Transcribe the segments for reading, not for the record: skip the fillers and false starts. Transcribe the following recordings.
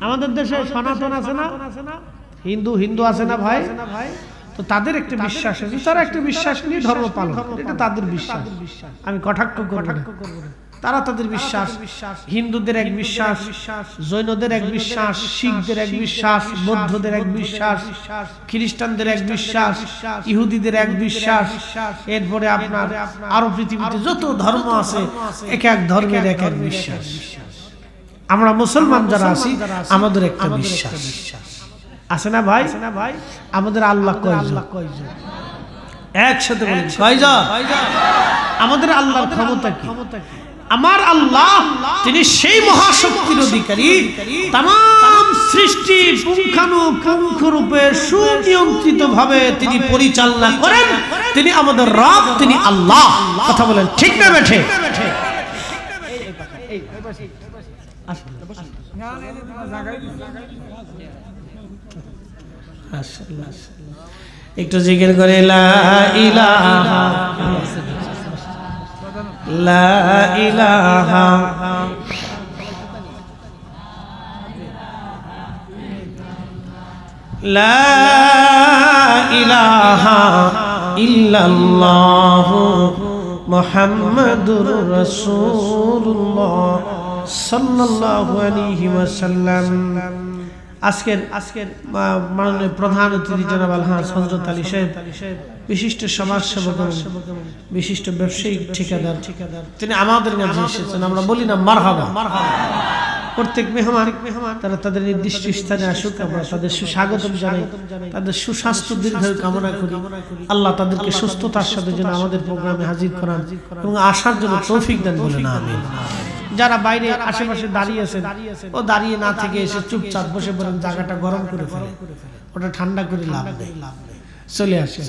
আমাদের দেশে সনাতন আছে না, হিন্দু হিন্দু আছে না ভাই? তো তাদের একটা বিশ্বাস আছে, তারা একটা বিশ্বাস নিয়ে ধর্ম পালন, এটা তাদের বিশ্বাস। আমি কটাক্ষ করব না, তারা তাদের বিশ্বাস। হিন্দুদের এক বিশ্বাস, জৈনদের এক বিশ্বাস, শিখদের এক বিশ্বাস, বৌদ্ধদের এক বিশ্বাস, খ্রিস্টানদের এক বিশ্বাস, ইহুদিদের এক বিশ্বাস, এরপরে আপনার আরো পৃথিবীতে যত ধর্ম আছে এক এক ধর্মের এক এক বিশ্বাস। আমরা মুসলমান যারা আছি আমাদের একটা বিশ্বাস আছে না ভাই? আমাদের আল্লাহ কয়জন? একসাথে বলেন কয়জন? আমাদের আল্লাহর ক্ষমতা কি? আমার আল্লাহ তিনি সেই মহাশক্তির অধিকারী, तमाम সৃষ্টি পুঙ্খানুপুঙ্খ রূপে সুনিয়ন্ত্রিত ভাবে তিনি পরিচালনা করেন। তিনি আমাদের রব, তিনি আল্লাহ। কথা বলেন ঠিক না বেঠে? একটু জিকির করে লা ইলাহা লা ইলাহা লা ইলাহা ইল্লাল্লাহু মুহাম্মাদুর রাসূলুল্লাহ সাল্লাল্লাহু আলাইহি ওয়াসাল্লাম। আজকের মাননীয় প্রধান অতিথি জনাব আলহাজ হযরত আলী সাহেব, বিশিষ্ট সমাজসেবক, বিশিষ্ট ব্যবসায়িক ঠিকাদার, তিনি আমাদের মাঝে এসেছেন। আমরা বলি না মারহাবা। প্রত্যেক মেহমান তারা তাদের নির্দিষ্ট স্থানে আসুক, আমরা তাদের সুস্বাগতম জানাই, তাদের সুস্বাস্থ্য দীর্ঘায়ু কামনা করি। আল্লাহ তাদেরকে সুস্থতার সাথে যেন আমাদের প্রোগ্রামে হাজির করান এবং আসার জন্য তৌফিক দেন, বলে না আমিন। যারা বাইরে আশেপাশে দাঁড়িয়ে আছেন, ও দাঁড়িয়ে না থেকে এসে চুপচাপ বসে পড়েন, জায়গাটা গরম করে ফেলে, ওটা ঠান্ডা করে লাভ নেই, চলে আসে।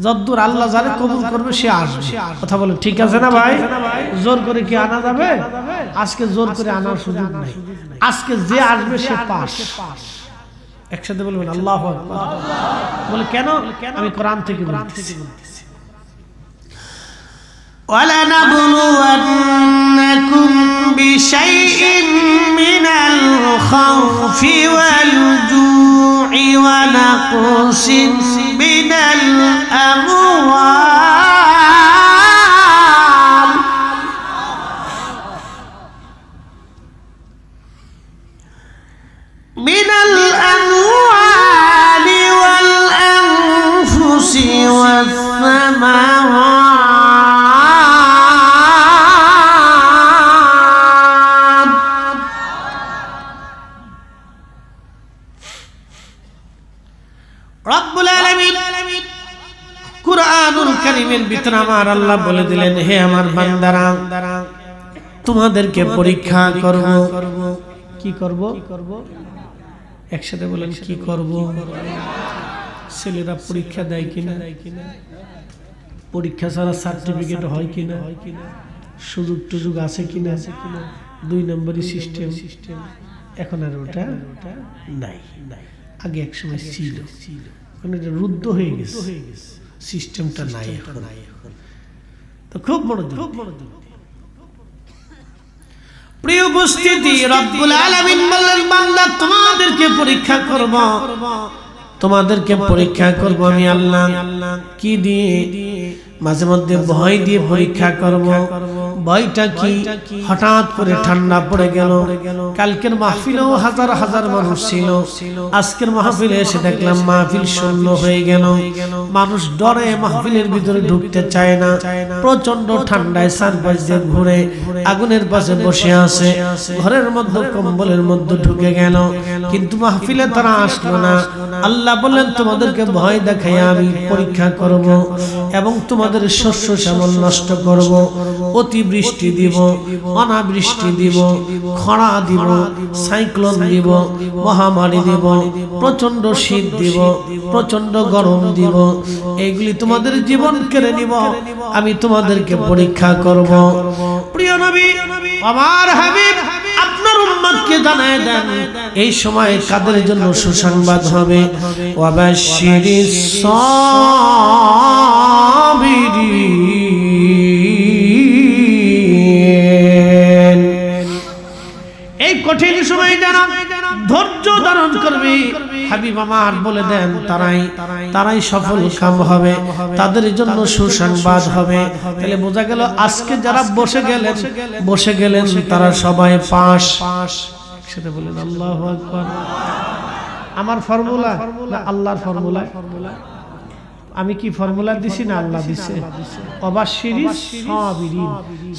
যদ্দূর আল্লাহ যারে কবুল করবে সে আসবে। কথা বলে ঠিক আছে না ভাই? জোর করে কি আনা যাবে? আজকে জোর করে আনার সুযোগ নেই। আজকে যে আসবে সে পাস। একসাথে বলবেন আল্লাহু আকবার। বলে কেন? আমি কোরআন থেকে বলতেছি, وَلَنَبْلُوَنَّكُمْ بِشَيْءٍ مِّنَ الْخَوْفِ وَالْجُوعِ وَنَقْصٍ مِّنَ الْأَمْوَالِ وَالْأَنفُسِ وَالثَّمَرَاتِ কুরআনুল কারীমের ভিতরে আমার আল্লাহ বলে দিলেন, হে আমার বান্দারা, তোমাদেরকে পরীক্ষা করব। কি করব? একসাথে বলেন কি করব? ছেলেরা পরীক্ষা দেয় কিনা? পরীক্ষা ছাড়া সার্টিফিকেট হয় কিনা? সুযোগ টুযোগ আছে কিনা? 2 নম্বরই সিস্টেম। এখন আর ওটা নাই। আগে এক সময় ছিল, এটা রুদ্ধ হয়ে গেছে, সিস্টেমটা নাই এখন। তো খুব বড় প্রিয় উপস্থিতি, রব্বুল আলামিন বললেন, বান্দা তোমাদেরকে পরীক্ষা করব, তোমাদেরকে পরীক্ষা করব আমি আল্লাহ। কি দিয়ে? মাঝে মধ্যে ভয় দিয়ে পরীক্ষা করব। ভয়টা কি? হঠাৎ করে ঠান্ডা পড়ে গেল। কালকের মাহফিলেও হাজার হাজার মানুষ ছিল, আজকের মাহফিলে এসে দেখলাম মাহফিল শূন্য হয়ে গেল। মানুষ ডরে মাহফিলের ভিতরে ঢুকতে চায় না। প্রচন্ড ঠান্ডায় চারপাশ দিয়ে ঘুরে আগুনের পাশে বসে আছে, ঘরের মধ্যে কম্বলের মধ্যে ঢুকে গেল, কিন্তু মাহফিলে তারা আসলো না। আল্লাহ বললেন, তোমাদেরকে ভয় দেখাই আমি পরীক্ষা করব এবং তোমাদের শস্য শ্যামল নষ্ট করব, অতিবৃষ্টি দিব, অনাবৃষ্টি দিব, খরা দিব, সাইক্লোন দিব, মহামারী দিব, প্রচন্ড শীত দিব, প্রচন্ড গরম দিব। এইগুলি তোমাদের জীবন কেড়ে নিব, আমি তোমাদেরকে পরীক্ষা করব। প্রিয় নবী আমার হাবিব আপনার উম্মতকে জানায় দেন, এই সময় কাদের জন্য সুসংবাদ হবে? ওয়াবাশশিরিস সাবিরিন। এই কঠিন সময় যারা ধৈর্য ধারণ করবে। হাবিব আমার বলে দেন তারাই সফল কাম হবে, তাদের জন্য সুসংবাদ হবে। তাহলে বোঝা গেল আজকে যারা বসে গেলেন তারা সবাই পাস। একসাথে বলেন আল্লাহু আকবার। আমার ফর্মুলা না আল্লাহর ফর্মুলা? আমি কি ফর্মুলা দিছি না আল্লাহ দিছে? অবাশিরিন সাবিরিন,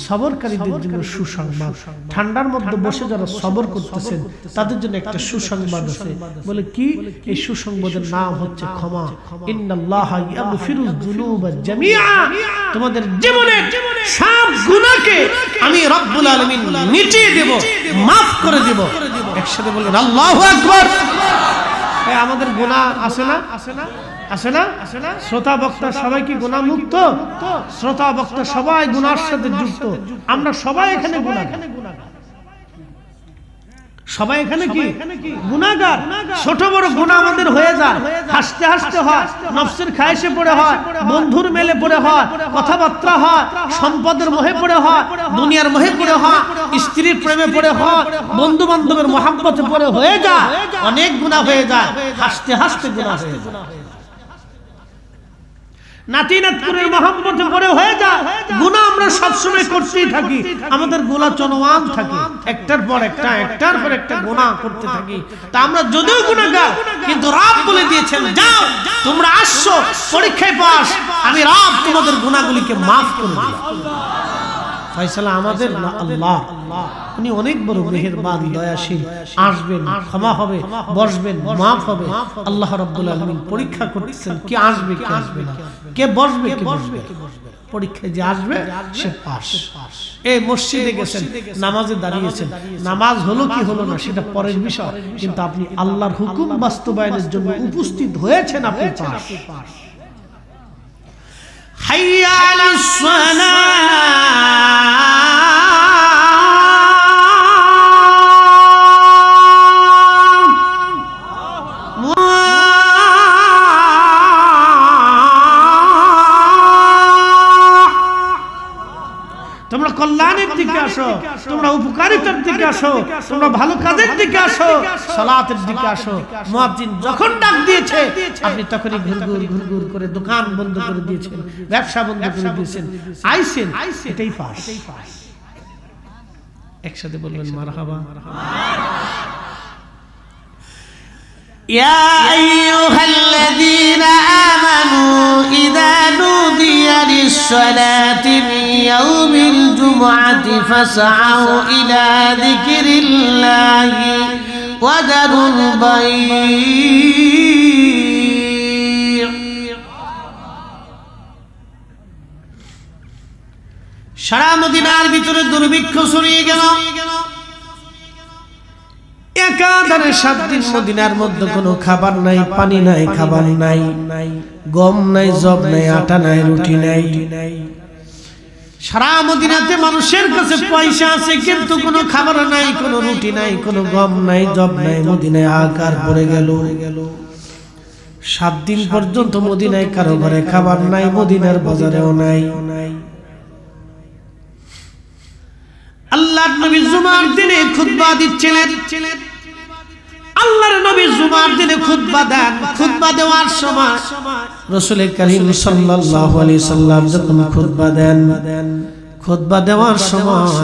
সবরকারীদের জন্য সুসংবাদ। ঠান্ডার মধ্যে বসে যারা সবর করতেছেন তাদের জন্য একটা সুসংবাদ আছে। বলে কি? এই সুসংবাদের নাম হচ্ছে ক্ষমা। ইন্নাল্লাহা ইয়াগফিরুয যুনুবা জামিআ, তোমাদের জীবনের সব গুনাহকে আমি রব্বুল আলামিন মিটিয়ে দেব, maaf করে দেব। একসাথে বলেন আল্লাহু আকবার। আমাদের গুনাহ আছে না? আছে না? শ্রোতা বক্তা সবাই কি গুনাহ মুক্ত? শ্রোতা বক্তা সবাই গুনার সাথে যুক্ত। আমরা সবাই এখানে গুনাহগার, সবাই এখানে কি গুনাহগার। ছোট বড় গুনাহ আমাদের হয়ে যায়, হাসতে হাসতে হয়, নফসের খায়েশে পড়ে হয়, বন্ধুর মেলে পড়ে হয়, কথাবার্তা হয়, সম্পদের মোহে পড়ে হয়, দুনিয়ার মোহে পড়ে হয়, স্ত্রীর প্রেমে পড়ে হয়, বন্ধু বান্ধবের মহাব্বতে পড়ে হয়ে যায়, অনেক গুনাহ হয়ে যায়, হাসতে হাসতে গুনাহ হয়ে যায়। নাতি নাতকুরের মহব্বতে পড়ে হয়ে যায় গুনাহ। আমরা সবসময় করতেই থাকি, আমাদের গোলা চলমান থাকে, একটার পর একটা গুনাহ করতে থাকি। তা আমরা যদিও গুনাহগার, কিন্তু রব বলে দিয়েছেন যাও তোমরা আসছো পরীক্ষায় পাস, আমি রব তোমাদের গুনাহগুলিকে maaf করে দিই। ফয়সালা আমাদের না আল্লাহ। উনি অনেক বড় মেহেরবান, দয়াশীল। আসবেন, ক্ষমা হবে, বসবেন, maaf হবে। আল্লাহ রাব্বুল আলামিন পরীক্ষা করতেছেন কে আসবে কে আসবে না, কে বসবে কে বসবে। পরীক্ষায় যে আসবে সে পাস। এই মসজিদে গেছেন, নামাজে দাঁড়িয়েছেন, নামাজ হলো কি হলো না সেটা পরের বিষয়, কিন্তু আপনি আল্লাহর হুকুম বাস্তবায়নের জন্য উপস্থিত হয়েছেন, আপনি পাস। হাইয়া আলাস সালাহ, তোমরা কল্যাণের দিকে আসো, তোমরা উপকারিতার দিকে আসো, তোমরা ভালো কাজের দিকে আসো, সালাতের দিকে আসো। মুয়াজ্জিন যখন ডাক দিয়েছে আপনি তখনই ঘুরঘুর করে দোকান বন্ধ করে দিয়েছেন, ব্যবসা বন্ধ করে দিয়েছেন, আইছেন, এটাই পাস। একসাথে বলবেন মারহাবা। يا أيها الذين آمنوا إذا نودي للصلاة من يوم الجمعة فاسعوا إلى ذكر الله وذروا البيع। সারা মদিনার ভিতরে দুর্ভিক্ষ ছড়িয়ে গেল। একাধারে 7 দিন মদিনার মধ্যে কোনো খাবার নাই, পানি নাই, খাবার নাই, গম নাই, জব নাই, আটা নাই, রুটি নাই। সারা মদিনাতে মানুষের কাছে পয়সা আছে কিন্তু কোনো খাবার নাই, কোনো রুটি নাই, কোনো গম নাই, জব নাই। মদিনায় আকার পড়ে গেল। 7 দিন পর্যন্ত মদিনায় কারো ঘরে খাবার নাই, মদিনার বাজারেও নাই। আল্লাহর নবী জুমার দিনে খুতবা দিচ্ছিলেন। আল্লাহর নবী জুমার দিনে খুতবা দেন। খুতবা দেওয়ার সময় রাসূল করিম সাল্লাল্লাহু আলাইহি সাল্লাম যখন খুতবা দেন, খুতবা দেওয়ার সময়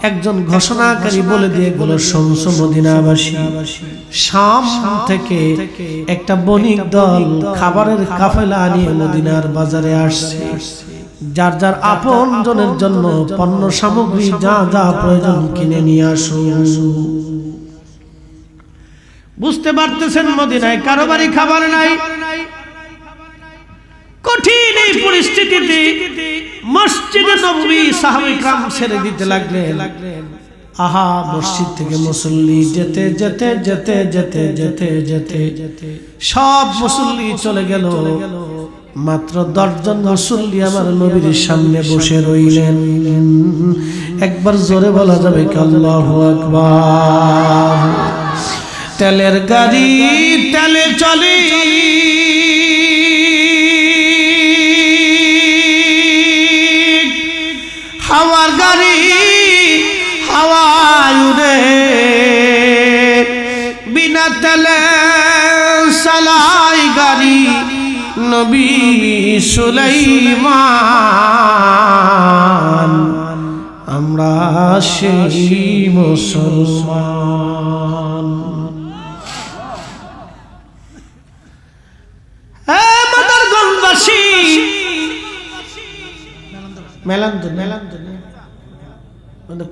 একজন ঘোষণাকারী বলে দিয়ে গেল, শুনছো মদিনাবাসী, শাম থেকে একটা বণিক দল খাবারের কাফেলা নিয়ে মদিনার বাজারে আসছে। যার যার আপন জনের জন্য পণ্য সামগ্রী যা যা প্রয়োজন কিনে নিয়ে আসো। বুঝতে পারতেছেন মদিনায় কারো বাড়ি খাবার নাই। কঠিন এই পরিস্থিতিতে মসজিদে নববী সাহাবায়ে کرام ছেড়ে দিতে লাগলেন। মসজিদ থেকে মুসল্লি যেতে যেতে যেতে যেতে যেতে যেতে সব মুসল্লি চলে গেল। মাত্র 10 জন মুসল্লি আমার নবীর সামনে বসে রইলেন। একবার জোরে বলা যাবে কি আল্লাহু আকবার। তেলের গাড়ি তেলে চলে, হাওয়ার গাড়ি হাওয়ায় উড়ে, নবী সুলাইমান আমরা সেই মুসলমান। মাদারগঞ্জবাসী মেলান্দুর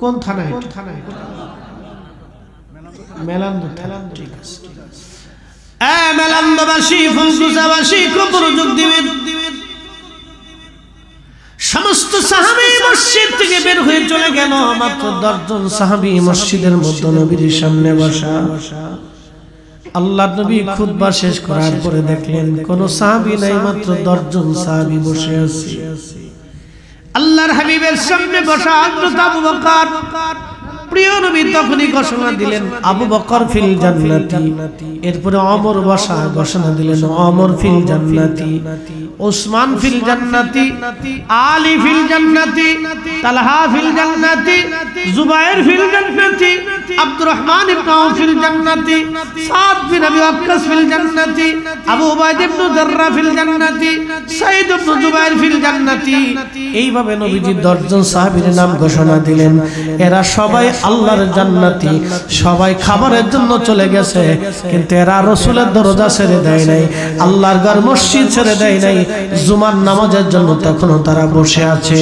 কোন থানায়? মেলান্দুর। ঠিক আছে। মেলান্দবাসী ফুলকুচাবাসী খুব মনোযোগ দিবেন। সমস্ত সাহাবী মসজিদ থেকে বের হয়ে চলে গেল। মাত্র 10 জন সাহাবী মসজিদের মধ্যে নবীর সামনে বসা। আল্লাহ নবী খুতবা শেষ করার পরে দেখলেন কোন সাহাবী নাই, মাত্র 10 জন সাহাবী বসে আছে। আল্লাহর হাবিবের সামনে বসা হযরত আবু বকর, প্রিয় নবী তখনই ঘোষণা দিলেন আবু বকর ফিল জান্নাতি। এরপরে ওমর বসা, ঘোষণা দিলেন ওমর ফিল জান্নাতি, উসমান ফিল জান্নাতি, আলী ফিল জান্নাতি, তালহা ফিল জান্নাতি, জুবায়ের ফিল জান্নাতি, আব্দুর রহমান ইবনে আউফ ফিল জান্নাতি, সাদ বিন আবি ওয়াক্কাস ফিল জান্নাতি, আবু উবাইদা ইবনে জাররাহ ফিল জান্নাতি, সাঈদ ইবনে জুবায়ের ফিল জান্নাতি। এইভাবে নবীজি 10 জন সাহাবীর নাম ঘোষণা দিলেন। এরা সবাই আল্লাহর জান্নাতি, সবাই খাবারের জন্য চলে গেছে, কিন্তু এরা রাসূলের দরজা ছেড়ে দেয় নাই, আল্লাহর ঘর মসজিদ ছেড়ে দেয় নাই। জুমার নামাজের জন্য তখনও তারা বসে আছে।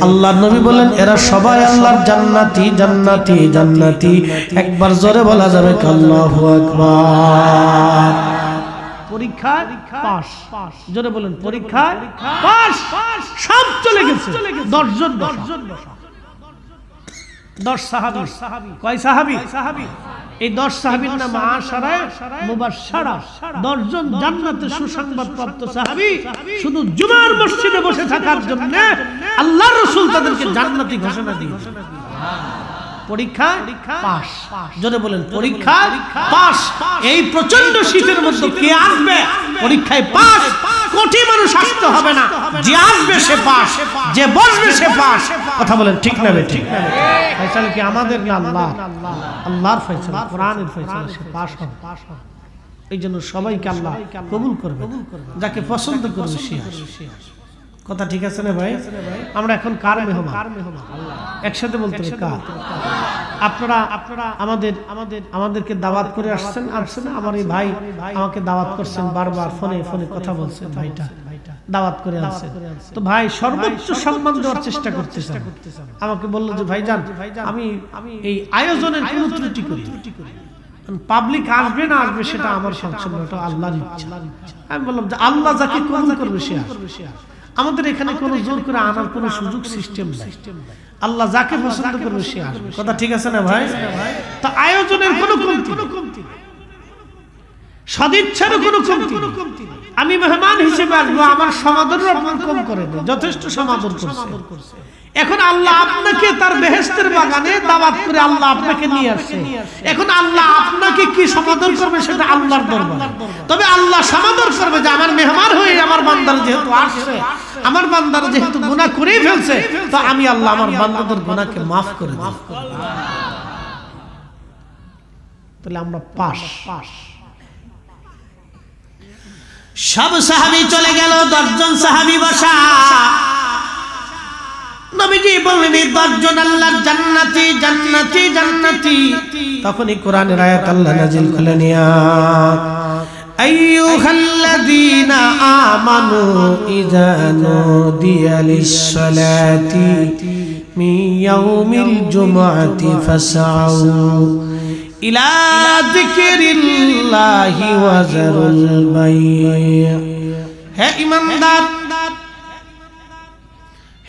আল্লাহর নবী বলেন এরা সবাই আল্লাহর জান্নাতি, জান্নাতি, জান্নাতি। একবার জোরে বলা যাবে আল্লাহু আকবার। পরীক্ষা পাস, জোরে বলেন পরীক্ষা পাস। সব চলে গেছে। 10 জন বসা। 10 সাহাবী। কয় সাহাবী? এই 10 সাহাবীর নাম আশারা মুবাশশারা। 10 জন জান্নাতের সুসংবাদ প্রাপ্ত সাহাবী শুধু জুমার মসজিদে বসে থাকার জন্য আল্লাহর রাসূল তাদেরকে জান্নাতি ঘোষণা দিয়েছেন। পরীক্ষা পাস, জোরে বলেন পরীক্ষা পাস। এই প্রচন্ড শীতের মধ্যে কে আসবে পরীক্ষায় পাস? কোটি মানুষ আসতে হবে না, যে আসবে সে পাস, যে বসবে সে পাস। কথা বলেন ঠিক না ঠিক? ফয়সালা কি আমাদের না আল্লাহ? আল্লাহর ফয়সালা, কোরআনের ফয়সালা, সে পাস হবে। এই জন্য সবাইকে আল্লাহ কবুল করবে, যাকে পছন্দ করবে সে আসবে। কথা ঠিক আছে না ভাই? আমরা এখন কার মেহমান? একসাথে বলতে হবে কার? আপনারা আমাদেরকে দাওয়াত করে আসছেন। আমার এই ভাই আমাকে দাওয়াত করছেন, বারবার ফোনে কথা বলছেন, ভাইটা দাওয়াত করে আনছেন। তো ভাই সর্বোচ্চ সম্মান দেওয়ার চেষ্টা করতেছেন। আমাকে বললো যে ভাইজান আমি এই আয়োজনের কোনো ত্রুটি করি, পাবলিক আসবে না আসবে সেটা আমার ফাংশন, ওটা আল্লাহর ইচ্ছা। আমি বললাম যে আল্লাহ যাকে কবুল করবে সে আসবে। আমাদের এখানে কোনো জোর করে আনার কোনো সুযোগ সিস্টেম নাই। আল্লাহ যাকে পছন্দ করবে সে আসবে। কথা ঠিক আছে না ভাই? তো আয়োজনের কোনো কমতি, সদিচ্ছারও কোনো কমতি। আমি মেহমান হিসেবে আসবো, আমার সমাদর আপনার কম করে দেয়, যথেষ্ট সমাদর করছে। এখন আল্লাহ আপনাকে তার বেহেশতের বাগানে দাওয়াত করে আল্লাহ আপনাকে নিয়ে আসছে। এখন আল্লাহ আপনাকে কি সমাদর করবে সেটা আল্লাহর দরবার। তবে আল্লাহ সমাদর করবে যে আমার মেহমান হয়ে আমার বান্দার যেহেতু আসছে, আমার বান্দার যেহেতু গুনাহ করেই ফেলছে, তো আমি আল্লাহ আমার বান্দাদের গুনাহকে মাফ করে দেব। তাহলে আমরা পাস। সব সাহাবী চলে গেল, 10 জন সাহাবী বসা। নবীজি বললেন 10 জন আল্লাহর জান্নাতি, জান্নাতি, জান্নাতি। তখনই কোরআনের আয়াত আল্লাহ নাযিল করলেন, ইয়া আইয়ুহাল্লাযীনা আমানু ইযা নুদিয়া লিস-সালাতি মিন ইয়াউমিল জুমআতি ফাসআউ ইলা যিকরিল্লাহি ওয়া যারুল বাই'।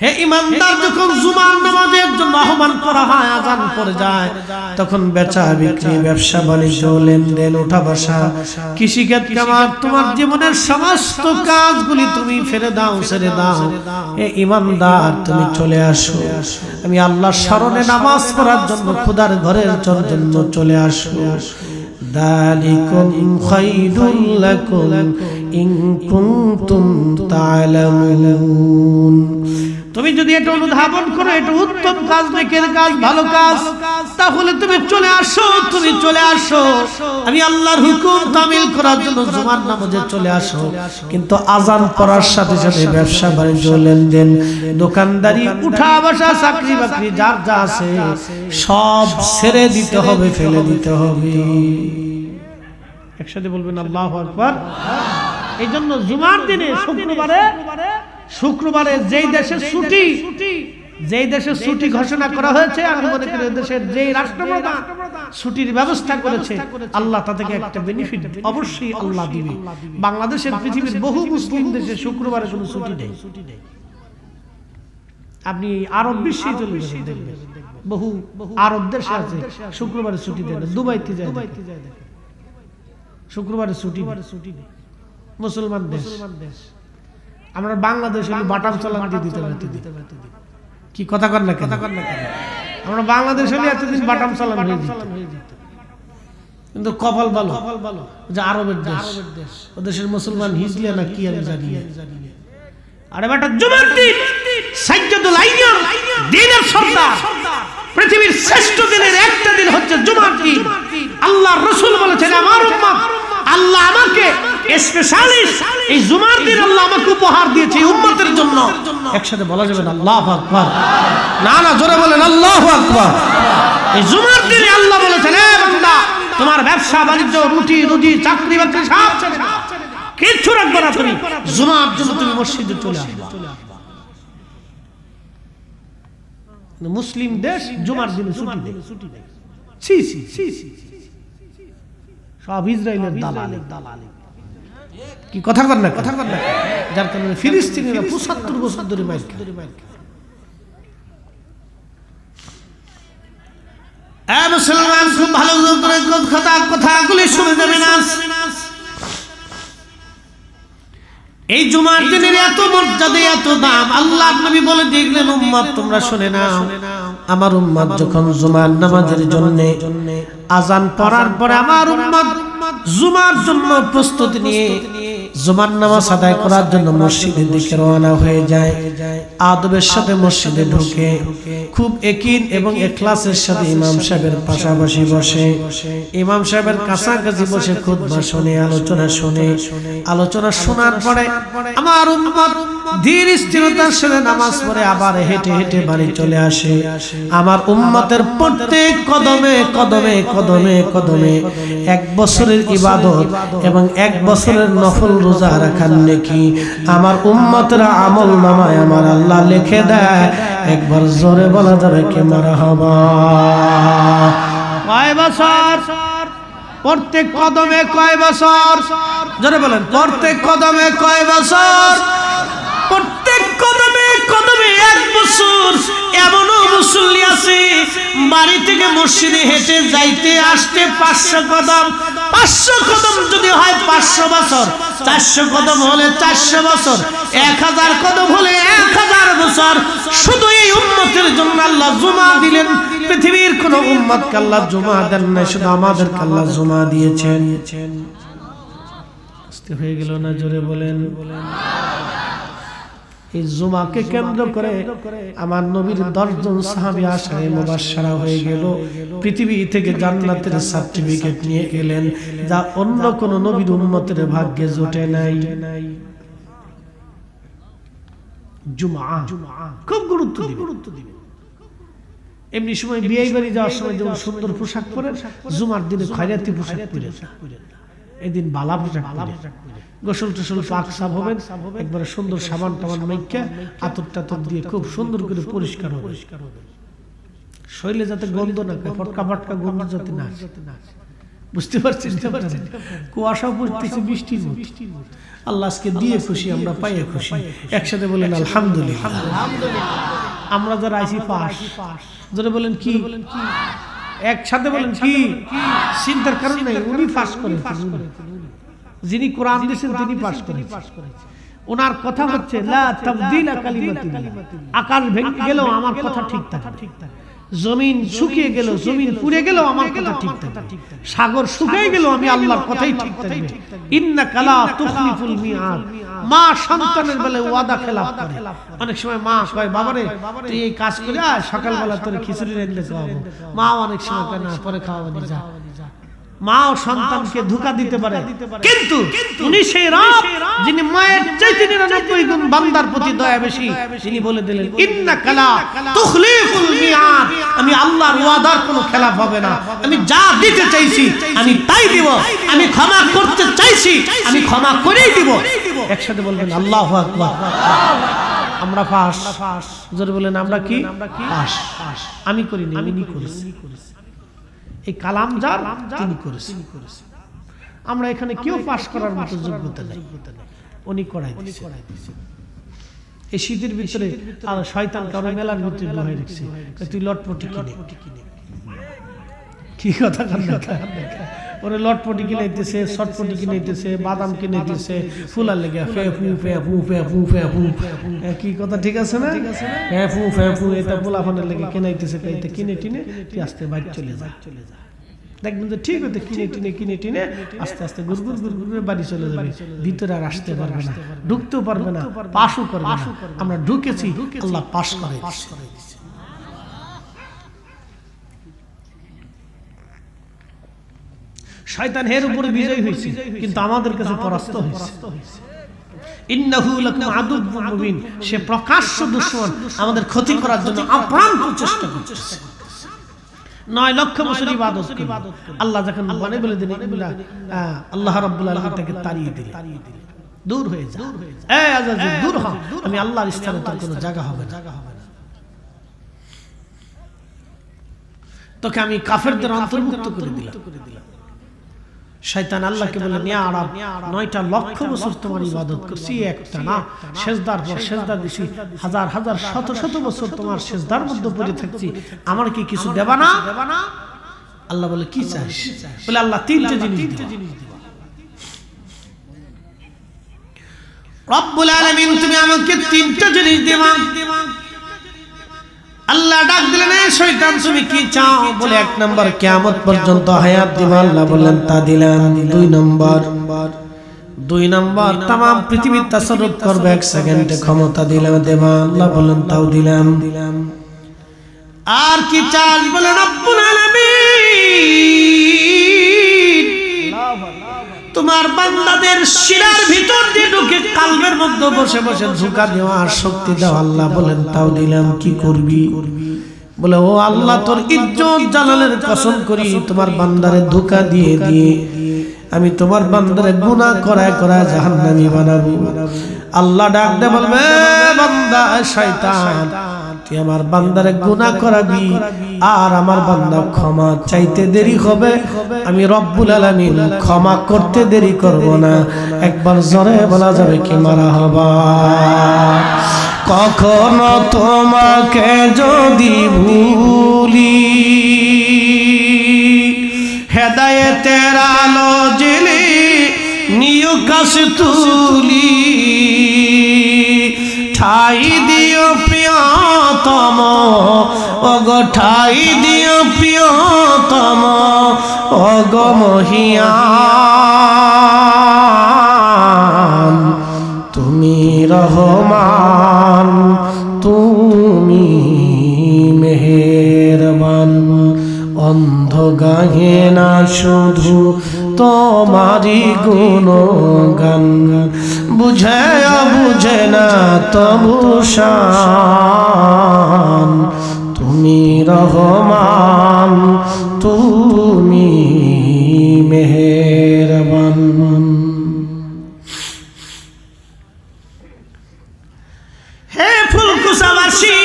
হে ইমানদার, যখন জুমার নামাজের জন্য আহ্বান করা হয়, আযান পড়ে যায়, তখন বেচা বিক্রি, ব্যবসা বাণিজ্য, লেনদেন, উঠা বসা, কৃষিকাজ, কামার, তোমার জীবনের সমস্ত কাজগুলি তুমি ছেড়ে দাও। হে ইমানদার, তুমি চলে আসো, আমি আল্লাহর শরণে নামাজ পড়ার জন্য, খোদার ঘরের জন্য চলে আসো। যালিকুম খায়রুল লাকুম ইন কুনতুম তা'লামুন। তো তুমি যদি এটা অনুধাবন করো এটা উত্তম কাজ, নেকের কাজ, ভালো কাজ, তাহলে তুমি চলে আসো, তুমি চলে আসো, আমি আল্লাহর হুকুম তামিল করার জন্য জুমার নামাজে চলে আসো। কিন্তু আজান পড়ার সাথে সাথে ব্যবসা বাণিজ্য, লেনদেন, দোকানদারি, উঠা বসা, চাকরি বাকরি যার যা আছে সব ছেড়ে দিতে হবে, ফেলে দিতে হবে। একসাথে বলবেন আল্লাহু আকবার। এই জন্য জুমার দিনে শুক্রবারে যেই দেশে ছুটি ঘোষণা করা হয়েছে, আমি মনে করি দেশের যেই রাষ্ট্রপ্রধান ছুটির ব্যবস্থা করেছে, আল্লাহ তাদেরকে একটা বেনিফিট অবশ্যই আল্লাহ দিবে। বাংলাদেশের পৃথিবীর বহু মুসলিম দেশে শুক্রবারে কোনো ছুটি নেই। আপনি আরব বিশ্বে চলে যাবেন, দেখবেন বহু আরব দেশে আছে শুক্রবারে ছুটি দেয় না। দুবাইতে যায় শুক্রবারে ছুটি নেই। মুসলমান দেশ, আমরা বাংলাদেশ হলে বাটাম চালান দিয়ে দিতে পারতে, কি কথা কর না কেন? আমরা বাংলাদেশ হলে এতদিন বাটাম চালান হয়ে যেত। কিন্তু কপাল ভালো যে আরবের দেশ, ও দেশের মুসলমান হিজলিয়া না কি আমি জানি। আরে বেটা, জুমার দিন সাজ্জাদুল আইয়াম, দিনের সর্দার, পৃথিবীর শ্রেষ্ঠ দিনের একটা দিন হচ্ছে জুমার দিন। আল্লাহর রাসূল বলেছেন, আমার উম্মত, আল্লাহ আমাকে স্পেশালিস্ট এই জুমার দিন আল্লাহ আমাকে উপহার দিয়েছে এই উম্মতের জন্য। একসাথে বলা যাবে না আল্লাহু আকবার? না, জোরে বলেন আল্লাহু আকবার। এই জুমার দিনে আল্লাহ বলেছেন, এ বান্দা, তোমার ব্যবসা বাণিজ্য, রুজি, চাকরি বাকরি সব ছেড়ে দাও, কিচ্ছু রাখবে না, তুমি জুমার জন্য তুমি মসজিদে চলে আসবে। মুসলিম দেশ জুমার দিনে ছুটি নেই। সব ইসরায়েলের দালাল, কি কথা কর না? যার কারণে ফিলিস্তিনিরা ৭৫ বছর ধরে মাইর খায়। মুসলমান খুব ভালো করে কথাগুলি শুনে যাবেন। এই জুমার দিনের এত মর্যাদা, এত দাম, আল্লাহ নবী বলে দেখলেন, উম্মত তোমরা শুনে নাও, আমার উম্মত যখন জুমার নামাজের জন্য আজান পড়ার পরে আমার উম্মত জুমার জন্য প্রস্তুতি নিয়ে জুমার নামাজ আদায় করার জন্য মসজিদের দিকে রওনা হয়ে যায়, আদবের সাথে মসজিদে ঢুকে খুব একিন এবং ইখলাসের সাথে ইমাম সাহেবের পাশাপাশি বসে, ইমাম সাহেবের কাছাকাছি বসে খুতবা শুনে, আলোচনা শোনার পরে আমার উম্মত ধীর স্থিরতার সাথে নামাজ পড়ে আবার হেঁটে হেঁটে বাড়ি চলে আসে। আমার উম্মতের প্রত্যেক কদমে কদমে কদমে কদমে 1 বছরের ইবাদত এবং 1 বছরের নফল রোজা রাখার নেকি আমার উম্মতের আমল নামায় আমার আল্লাহ লিখে দেয়। একবার জোরে বলা যাবে কি মারহাবা? কয় বছর? প্রত্যেক কদমে কয় বছর? জোরে বলেন, প্রত্যেক কদমে কয় বছর? প্রত্যেক কদমে কদমে 1 বছর। এমনও মুসল্লি আছে বাড়ি থেকে মসজিদে হেঁটে যাইতে আসতে 500 কদম, 500 কদম যদি হয় 500 বছর, 400 কদম হলে 400 বছর, 1000 কদম হলে 1000 বছর। শুধু এই উম্মতের জন্য আল্লাহ জুমা দিলেন। পৃথিবীর কোন উম্মতকে আল্লাহ জুমা দেন না, শুধু আমাদেরকে আল্লাহ জুমা দিয়েছেন। আস্তে হয়ে গেল না? জোরে বলেন। এই জুমাকে কেন্দ্র করে আমার নবীর 10 জন সাহাবী আশায়ে মুবাশশারা হয়ে গেল, পৃথিবী থেকে জান্নাতের সার্টিফিকেট নিয়ে গেলেন, যা অন্য কোন নবীর উম্মতের ভাগ্যে জোটে নাই। জুমা খুব গুরুত্ব দিবেন। এমনি সময় বিয়ে বাড়ি যাওয়ার সময় যেমন সুন্দর পোশাক পরে, জুমার দিনে খয়রাতি পোশাক পরে, এদিন বালা পোশাক পরে গোসল টোসল পাক সাফ হবেন, একবারে সুন্দর সাবান টাবান মাইকা আতর টাতর দিয়ে খুব সুন্দর করে পরিষ্কার হবে, শরীরে যাতে গন্ধ না খায়, ফটকা ফটকা গন্ধ যাতে না। বুঝতে পারছেন? কুয়াশা পড়তেছে, বৃষ্টির মতো। আল্লাহ আজকে দিয়ে খুশি, আমরা পাইয়ে খুশি। একসাথে বলেন আলহামদুলিল্লাহ। আমরা যারা আইসি পাস, যারা বলেন কি, একসাথে বলেন কি, চিন্তার কারণ নাই, উনি পাস করেন। যিনি কোরআন দিয়েছেন তিনি পাস করেন। ওনার কথা হচ্ছে লা তাবদীলা কালিমাতিল্লাহ। আকাশ ভেঙে গেল আমার কথা ঠিক থাকে, জমিন শুকিয়ে গেল, জমিন পুড়ে গেল, আমার কথা ঠিক থাকে, সাগর শুকিয়ে গেল, আমি আল্লাহর কথাই ঠিক থাকবে। ইন্নাকা লা তুখলিফুল মিআদ। মা সন্তানের বেলায় ওয়াদা খেলাফ করে। অনেক সময় মা কয় বাবারে তুই এই কাজ করে আয়, সকালবেলা তোর খিচুড়ি রাঁধলে খাওয়াবো। মা অনেক সময় কয় না পরে খাওয়াবো যা। মা ও সন্তানকে ধোঁকা দিতে পারে, কিন্তু উনি সেই রব যিনি মায়ের চাইতে 99 গুণ বান্দার প্রতি দয়া বেশি। তিনি বলে দিলেন ইন্নাকা লা তুখলিফুল মিআদ, আমি আল্লাহর ওয়াদার কোনো খেলাফ হবে না। আমি যা দিতে চাইছি আমি তাই দিব, আমি ক্ষমা করতে চাইছি আমি ক্ষমা করেই দিব। একসাথে বলবেন আল্লাহু আকবার। আমরা পাস, জোরে বলেন আমরা কি পাস। আমি করিনি, উনি করেছেন। এই কালাম যার তিনি করেছেন। আমরা এখানে কেউ পাস করার মতো যোগ্যতা নেই, উনি করাই দিয়েছেন। এই শীতের ভিতরে আর শয়তান কারণে মেলার ভিতরে বহাই রেখেছে, তুই লটপটি কিনে। কি কথা ওরে লটপটি কিনাইতেছে, শটপটি কিনাইতেছে, বাদাম কিনাইতেছে, ফুলার লেগে ফে ফু ফে ফু ফে ফু ফে ফু। কি কথা ঠিক আছে না? হ্যাঁ ফু ফে ফু, এটা পোলাফানের লেগে কিনাইতেছে। কিনে টিনে তুই আস্তে বাইক চলে যা। দেখবেন যে ঠিক হতে কিনে টিনে আস্তে আস্তে গুড়গুড় গুড়গুড় বাড়ি চলে যাবে। ভিতরে আর আসতে পারবে না, ঢুকতেও পারবে না, পাশও করবে না। আমরা ঢুকেছি, আল্লাহ পাশ করে দিয়েছে। শয়তান এর উপরে বিজয় হয়েছে, কিন্তু আমাদের কাছে পরাস্ত হয়েছে। ইন্নাহু লাকুম আদুউম মুবিন, সে প্রকাশ্য দুশমন, আমাদের ক্ষতি করার জন্য আপ্রাণ চেষ্টা করছে। 9 লক্ষ বছর ইবাদত করে আল্লাহ যখন মানে বলে দিলেন আল্লাহ রাব্বুল আলামিন তাকে তাড়িয়ে দিলেন, দূর হয়ে যা, এই আজাজিল দূর হ, আমি আল্লাহর স্থানে তোর কোনো জায়গা হবে না। তোকে আমি কাফেরদের অন্তর্ভুক্ত করে দিলাম। শয়তান আল্লাহকে বলে ইয়া রব 9টা লক্ষ বছর তোমার ইবাদত করছি, একটা না, সিজদার পর সিজদা দিছি, হাজার হাজার শত শত বছর তোমার সিজদার মধ্যে পড়ে থাকছি, আমার কি কিছু দেবা না? আল্লাহ বলে কি চাস? বলে আল্লাহ 3টে জিনিস দিবা। রব্বুল আলামিন তুমি আমাকে 3টে জিনিস দিবা। আল্লাহ ডাক দিলেন শয়তান তুমি কি চাও? বলে 1 নাম্বার কিয়ামত পর্যন্ত হায়াত দিবা। আল্লাহ বললেন তা দিলাম। 2 নাম্বার तमाम পৃথিবীর তাসাররুফ করবে 1 সেকেন্ডে ক্ষমতা দিলাম দেবা। আল্লাহ বললেন তাও দিলাম। আর কি চাস? বলে রব্বুল আলামিন তোমার বান্দাদের শিরার ভিতর দিয়ে ঢুকে কালবের মধ্যে বসে বসে ধোঁকা দেওয়ার শক্তি দাও। আল্লাহ বলেন তাও দিলাম। কি করবি? বলে ও আল্লাহ তোর ইজ্জত জালালের কসম করি, তোমার বান্দারে ধোঁকা দিয়ে দিয়ে আমি তোমার বান্দারে গুনাহ করায় করায় জাহান্নামী বানাবো। আল্লাহ ডাক দে বলবে বান্দা শয়তান তুই আমার বান্দারে গুনাহ করাবি, আর আমার বান্দা ক্ষমা চাইতে দেরি হবে, আমি রব্বুল আলামিন ক্ষমা করতে দেরি করব না। একবার জোরে বলা যাবে কি মারহাবা। কখনো তোমাকে যদি ভুলি, হেদায়েতের আলো জ্বেলে নিও কাছে তুলি, ঠাই দিও প্রিয়তম, ওগো ঠাই দিও প্রিয়তম, ওগো মহিয়ান তুমি রহমান, তুমি মেহেরবান। অন্ধ গাহে না শুধু তোমারি গুণগান, বুঝে বুঝে না তবু শান, তুমি রহমান তুমি মেহেরবান। হে ফুলকুসাবাসী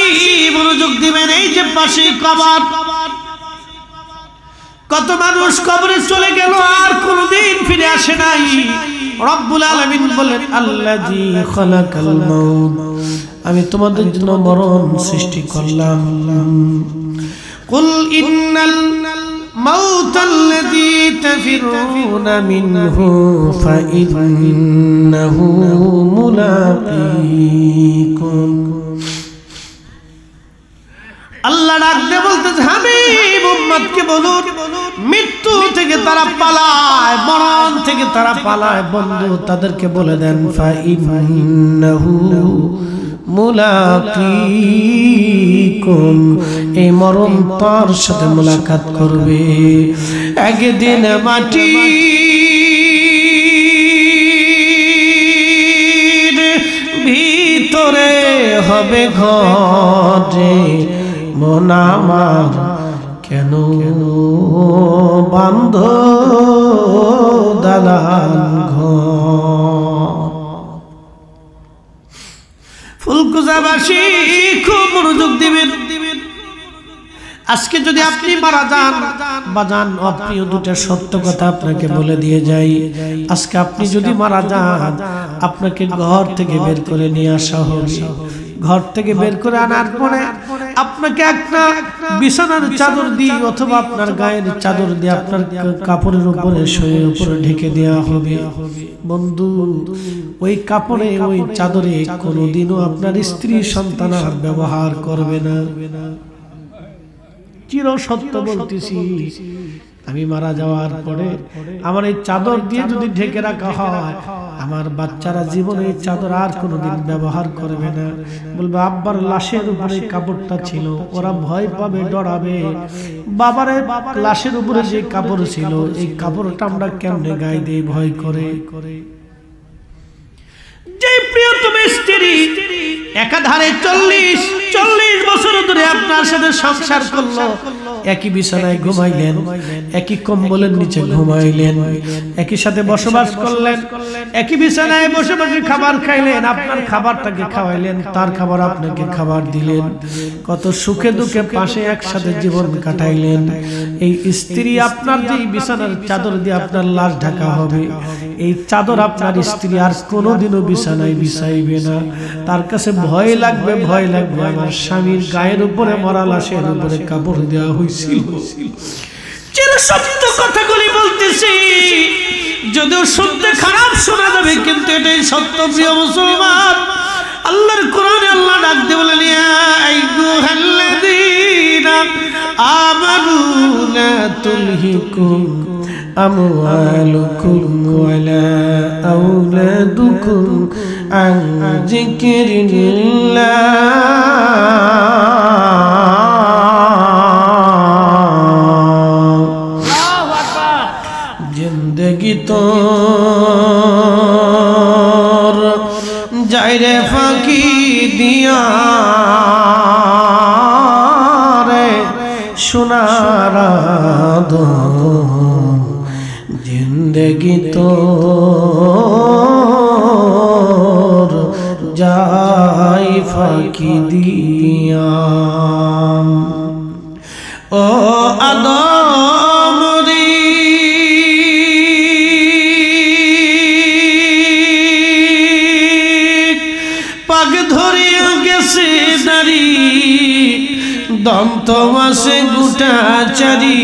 মনোযোগ দিবেন, এই যে পাশে কবর, কত মানুষ কবরে চলে গেল আর কোনদিন ফিরে আসে নাই। রব্বুল আলামিন বলেন আল্লাযী খালাকাল মাউত, আমি তোমাদের জন্য মরণ সৃষ্টি করলাম। কুল ইন্নাল মাউতাল্লাযী তাফিরুনা মিনহু ফাইন্নাহু মুলাকীকুম। আল্লাহ ডাকতে বলতেছে হাবিব উম্মতকে বলুন মৃত্যু থেকে তারা পালায়, মরণ থেকে থেকে তারা পালায় বন্ধু তাদেরকে বলে দেন ফাইন্নাহু মুলাকিকুম, এই মরণ তার সাথে মুলাকাত করবে। একদিন মাটি ভিতরে হবে ঘরে, মন আমার কেন বান্ধ দালান ঘর। ফুলকুজাবাসী খুব মনোযোগ দিবেন। আজকে যদি আপনি মারা যান বাজান, অপ্রিয় দুটো সত্য কথা আপনাকে বলে দিয়ে যাই। আজকে আপনি যদি মারা যান, আপনাকে ঘর থেকে বের করে নিয়ে আসা হবে। ঘর থেকে বের করে আনার পরে আপনাকে একটা বিছানার চাদর দিয়ে অথবা আপনার গায়ের চাদর দিয়ে আপনার কাপড়ের উপরে শরীরের উপরে ঢেকে দেওয়া হবে। বন্ধু, ওই কাপড়ে ওই চাদরে কোনোদিনও আপনার স্ত্রী সন্তান আর ব্যবহার করবে না। চির সত্য বলতেছি, আমি মারা যাওয়ার পরে আমার এই চাদর দিয়ে যদি ঢেকে রাখা হয়, আমার বাচ্চারা জীবনে এই চাদর আর কোনোদিন ব্যবহার করবে না। বলবে আব্বার লাশের উপরে কাপড়টা ছিল, ওরা ভয় পাবে, ডরাবে। বাবারে লাশের উপরে যে কাপড় ছিল, এই কাপড়টা আমরা কেমনে গায়ে দিয়ে ভয় করে। যে প্রিয়তম স্ত্রী একাধারে 40 বছর ধরে আপনার সাথে সংসার করলো, একই বিছানায় ঘুমাইলেন, একই কম্বলের নিচে ঘুমাইলেন, একই সাথে বসবাস করলেন, একই বিছানায় বসে বসে খাবার খাইলেন, আপনার খাবারটাকে খাওয়াইলেন, তার খাবার আপনাকে খাবার দিলেন, কত সুখে দুঃখে পাশে একসাথে জীবন কাটাইলেন। এই স্ত্রী আপনার যে বিছানার চাদর দিয়ে আপনার লাশ ঢাকা হবে, এই চাদর আপনার স্ত্রী আর কোনোদিনও বিছানায় বিছাইবে না। তার কাছে ভয় লাগবে, ভয় লাগবে আমার স্বামীর গায়ের উপরে মরা লাশের উপরে কাপড় দেওয়া হয়েছিল। সত্য কথাগুলি বলতেছি, যদিও শুনতে খারাপ শোনা যাবে, কিন্তু এটাই সত্য। প্রিয় মুসলমান, আল্লাহর কোরআনে আল্লাহ ডাক দিয়ে বলেন, ইয়া আইয়ুহাল্লাযীনা আমানু লা তুলহিকুম আমওয়ালুকুম ওয়ালা আওলাদুকুম আন যিকরিল্লাহ জিন্দেগি তোর যাইরে ফাঁকি দিয়া রে সোনার জিন্দেগি তোর যাই ফাঁকি দিয়া। ও আদম রে পাগ ধরিয়া গেছে নারী, দন্ত মাসে গুটা চারি।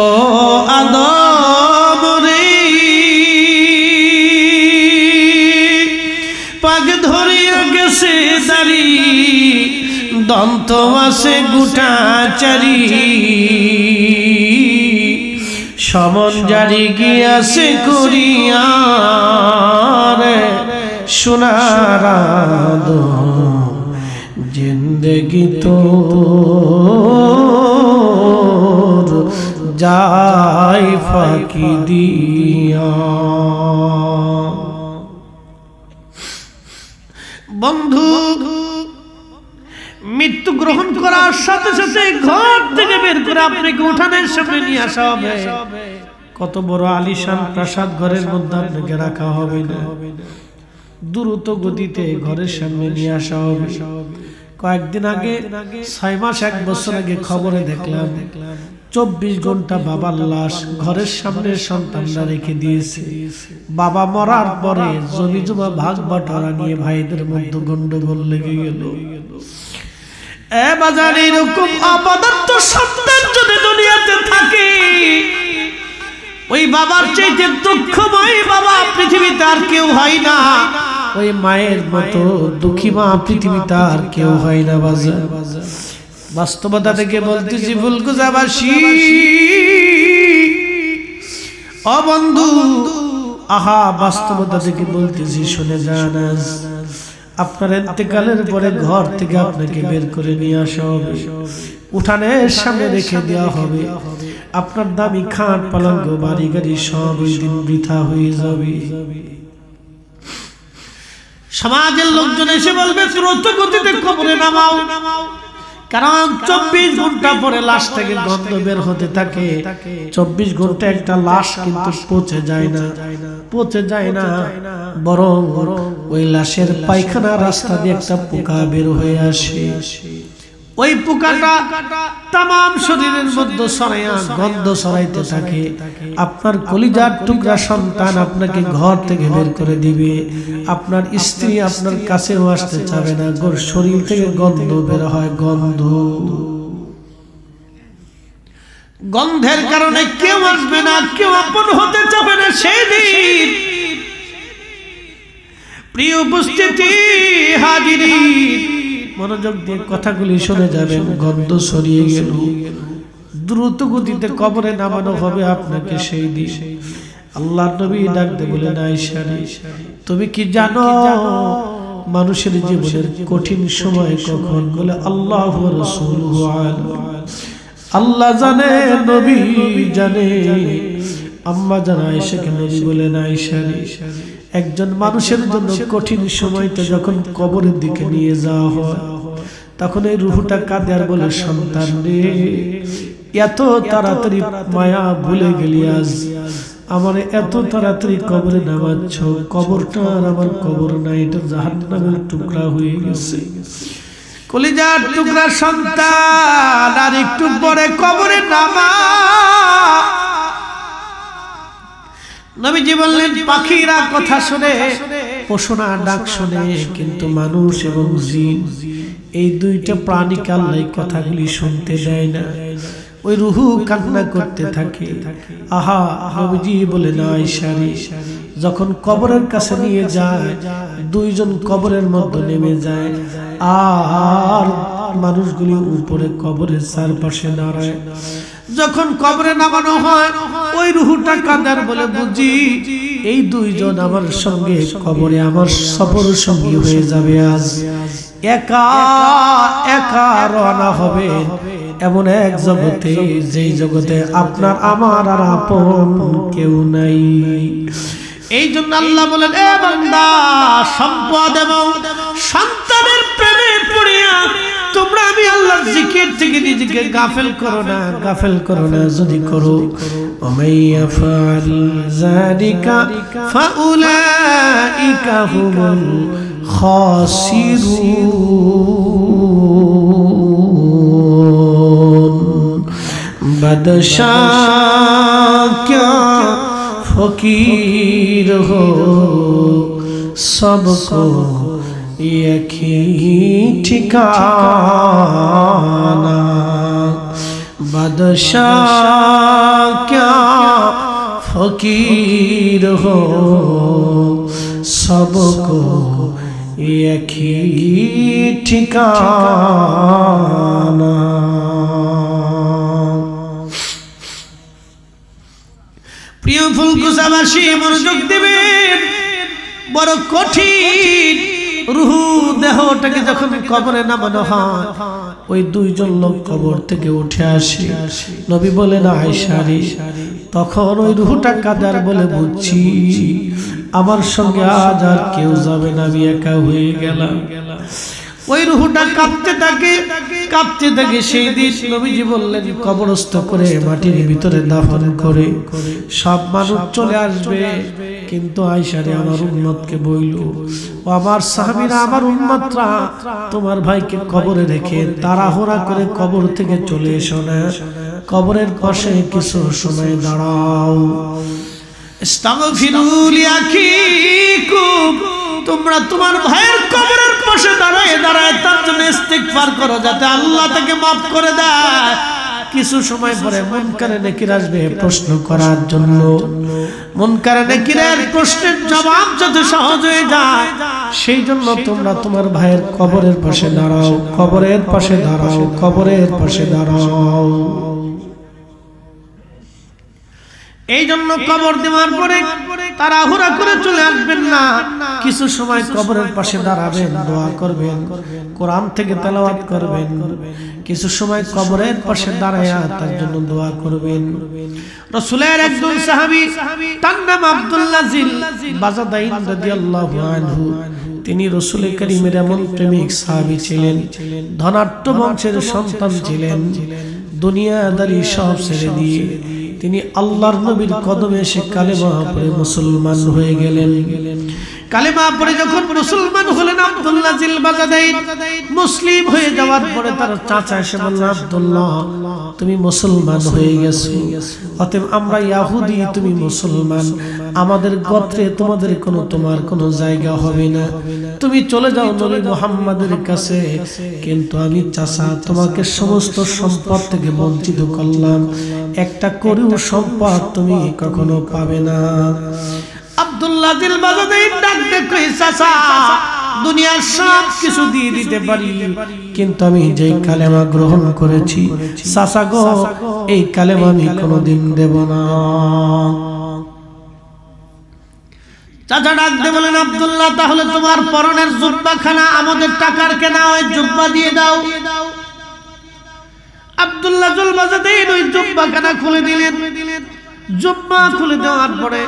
ও আদম রে পাগ ধরিয়া গেছে দাড়ি, দন্ত মাসে গুটা চারি। সমন জারি গিয়াছে করিয়া রে সোনার জিন্দেগি তোর যাই ফাঁকি দিয়া। বন্ধু, মৃত্যু গ্রহণ করার সাথে সাথে ঘর থেকে বের করে আপনাকে উঠানের সামনে নিয়ে আসা হবে। কত বড় আলিশান প্রাসাদ ঘরের মধ্যে আপনাকে রাখা হবে না, দ্রুত গতিতে ঘরের সামনে নিয়ে আসা হবে। কয়েকদিন আগে 6 মাস 1 বছর আগে খবরে দেখলাম 24 ঘন্টা বাবার লাশ ঘরের সামনে সন্তানরা রেখে দিয়েছে। বাবা মরার পরে জমি জমা ভাগ বাটোয়ারা নিয়ে ভাইদের মধ্যে গন্ডগোল লেগে গেল। এ বাজার, এরকম অপদার্থ সন্তান যদি দুনিয়াতে থাকে, ওই বাবার চাইতে দুঃখময় বাবা পৃথিবীতে আর কেউ হয় না। ওই মায়ের মতো দুঃখী মা পৃথিবীতে আর কেউ হয় না। বাজার, বাস্তবতা থেকে বলতেছি, ফুলকুজাবাসী ও বন্ধু, আহা বাস্তবতা থেকে বলতেছি, শুনে যান। আপনার ইন্তেকালের পরে ঘর থেকে আপনাকে বের করে নিয়ে আসা হবে, উঠানের সামনে রেখে দেওয়া হবে। আপনার দামি খাট পালঙ্ক বাড়ি গাড়ি সব ওই দিন বৃথা হয়ে যাবে। সমাজের লোকজন এসে বলবে দ্রুত গতিতে কবরে নামাও, কারণ 24 ঘন্টা পরে লাশ থেকে গন্ধ বের হতে থাকে। 24 ঘন্টা একটা লাশ কিন্তু পচে যায় না, বরং ওই লাশের পায়খানা রাস্তা দিয়ে একটা পোকা বের হয়ে আসে। ওই পোকাটা তামাম শরীরের মধ্যে ছড়াইয়া গন্ধ ছড়াইতে থাকে। আপনার কলিজার টুকরা সন্তান আপনাকে ঘর থেকে বের করে দিবে। আপনার স্ত্রী আপনার কাছেও আসতে চাবে না, শরীর থেকে গন্ধ বের হয়। গন্ধের কারণে কেউ আসবে না, কেউ আপন হতে চাবে না। সেই দিন প্রিয় উপস্থিতি, হাজিরিন, মনোযোগ দিয়ে কথাগুলি শুনে যাবেন। গন্ধ ছড়িয়ে গেল, দ্রুত গতিতে কবরে নামানো হবে আপনাকে। সেই দিন আল্লাহ নবী ডাকতে বলেন, আয়েশা রে, তুমি কি জানো মানুষের জীবনের কঠিন সময় কখন? বলে আল্লাহু ওয়া রাসূলুহু আলাম। আল্লাহ জানে, নবী জানে। আম্মা জান আয়েশাকে নবী বলেন, আয়েশা রে, একজন মানুষের জন্য কঠিন সময়টা যখন কবরের দিকে নিয়ে যাওয়া হয়, তখন এই রূহটা কাঁদে আর বলে, সন্তান রে, এত তাড়াতাড়ি মায়া ভুলে গেলি, আজ আমার এত তাড়াতাড়ি কবরে নামাচ্ছ। কবরটা আর আমার কবর নাই, এটা জাহান্নামের টুকরা হয়ে গেছে। কলিজার টুকরা সন্তান, আর একটু পরে কবরে নামা। নবীজি বললেন, পাখিরা কথা শুনে, পশুরা ডাক শুনে, কিন্তু মানুষ এবং জিন এই দুইটা প্রাণীকে আল্লাহ কথাগুলি শুনতে দেয় না। ওই রুহু কান্না করতে থাকে। আহা, নবীজি বলেন, আয়েশা রে, যখন কবরের কাছে নিয়ে যায়, দুইজন কবরের মধ্যে নেমে যায়, আর মানুষগুলি উপরে কবরের চারপাশে দাঁড়ায়। যখন কবরে নামানো হয়, ওই রুহুটা কাঁদার বলে, বুঝি এই দুইজন আমার সঙ্গে কবরে আমার সফর সঙ্গী হয়ে যাবে। আজ একা একা রওনা হবে এমন এক জগতে, যেই জগতে আপনার আমার আর আপন কেউ নাই। এই জন্য আল্লাহ বলেন, এ বান্দা, সম্পদ এবং সন্তানের প্রেমে পড়িয়া তোমরা আমি আল্লাহর জিকির থেকে নিজেকে গাফেল করো না। যদি করো, ওমাইয়া ফাল যালিকা ফাউলাইকা হুমুল খাসিরুন। বাদশাহ क्या फकीर हो, सबको एक ही ठिकाना। बादशाह क्या फकीर हो, सबको एक ही ठिकाना। প্রিয় ফুলকুচাবাসী, মনোযোগ দেবেন। বড় কঠিন রুহু দেহটাকে যখন কবরে নামানো হয়, ওই দুইজন লোক কবর থেকে উঠে আসে। নবী বলেন, আয়েশা রে, তখন ওই রুহুটা কাঁদার বলে, বুঝছি আমার সঙ্গে আজ আর কেউ যাবে না, আমি একা হয়ে গেলাম। ওই রুহুটা কাঁপতে থাকে। সেই দিন নবীজি বললেন, কবরস্থ করে মাটির ভিতরে দাফন করে সব মানুষ চলে আসবে। কিন্তু আয়েশা রে, আমার উম্মতকে বইল, ও আমার সাহাবীরা, আমার উম্মতরা, তোমার ভাইকে কবরে রেখে তাড়াহুড়া করে কবর থেকে চলে এসো না, কবরের পাশে কিছু সময় দাঁড়াও। ইস্তাগফিরু লিআখিকুম, তোমরা তোমার ভাইয়ের কবরের পাশে দাঁড়ায় তার জন্য ইস্তিগফার করো, যাতে আল্লাহ তাকে মাফ করে দেয়। কিছু সময় পরে মুনকারে নাকির আসবে প্রশ্ন করার জন্য। মুনকারে নাকিরের প্রশ্নের জবাব যাতে সহজ হয়ে যায়, সেই জন্য তোমরা তোমার ভাইয়ের কবরের পাশে দাঁড়াও, কবরের পাশে দাঁড়াও, কবরের পাশে দাঁড়াও। এই জন্য কবর দেওয়ার পরে তাড়াহুড়া করে চলে আসবেন না, কিছু সময় কবরের পাশে দাঁড়াবেন, দোয়া করবেন, কোরআন থেকে তেলাওয়াত করবেন, কিছু সময় কবরের পাশে দাঁড়ায়া তার জন্য দোয়া করবেন। রাসূলের একজন সাহাবী তার নাম আব্দুল্লাহ জিল বাজাদাইন রাদিয়াল্লাহু আনহু, তিনি রাসূল করিমের এমন প্রেমিক সাহাবী ছিলেন, ধনাঢ্য বংশের সন্তান ছিলেন, দুনিয়াদারি সব ছেড়ে দিয়ে তিনি আল্লাহর নবীর কদমে এসে কালেমা পড়ে মুসলমান হয়ে গেলেন। কালেমা পড়ে যখন মুসলমান হলেন আব্দুল্লাহ জিল বাজাদাইন, মুসলিম হয়ে যাওয়ার পরে তার চাচা এসে বলল, আব্দুল্লাহ তুমি মুসলমান হয়ে গেছো, অতএব আমরা ইহুদি, তুমি মুসলমান, আমাদের গোত্রে তোমার কোনো জায়গা হবে না, তুমি চলে যাও নবী মুহাম্মাদের কাছে। কিন্তু আমি চাচা তোমাকে সমস্ত সম্পদ থেকে বঞ্চিত করলাম, একটা করিও সম্পদ তুমি কখনো পাবে না। আব্দুল্লাহ জিল বাজাদাইন ডাক দেখে, চাচা দুনিয়ার সব কিছু দিয়ে দিতে পারি, কিন্তু আমি যে কালেমা গ্রহণ করেছি চাচা গো, এই কালেমা আমি কোনোদিন দেব না। চাচা ডাক দিয়ে বলেন, আব্দুল্লাহ তাহলে তোমার পরনের জুব্বাখানা আমাদের টাকার কেনা, ওই জুব্বা দিয়ে দাও। আব্দুল্লাহ জিল বাজাদাইন ওই জুব্বাখানা খুলে দিলেন। জুব্বা খুলে দেওয়ার পরে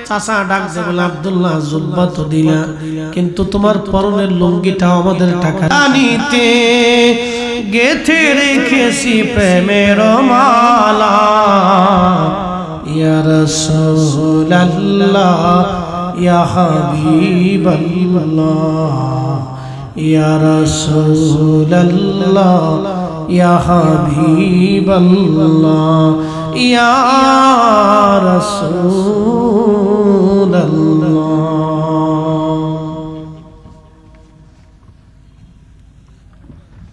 চাচা ডাক দিয়ে বলে, আব্দুল্লাহ জুব্বা তো দিলা, কিন্তু তোমার পরনের লুঙ্গিটা আমাদের টাকা আনিতে গেথে রেখেছি প্রেমের মালা, ইয়া রাসূলুল্লাহ ইয়া হাবিবাল্লাহ, ইয়া রাসূলুল্লাহ ইয়া হাবিবাল্লাহ, ইয়া রাসূলুল্লাহ।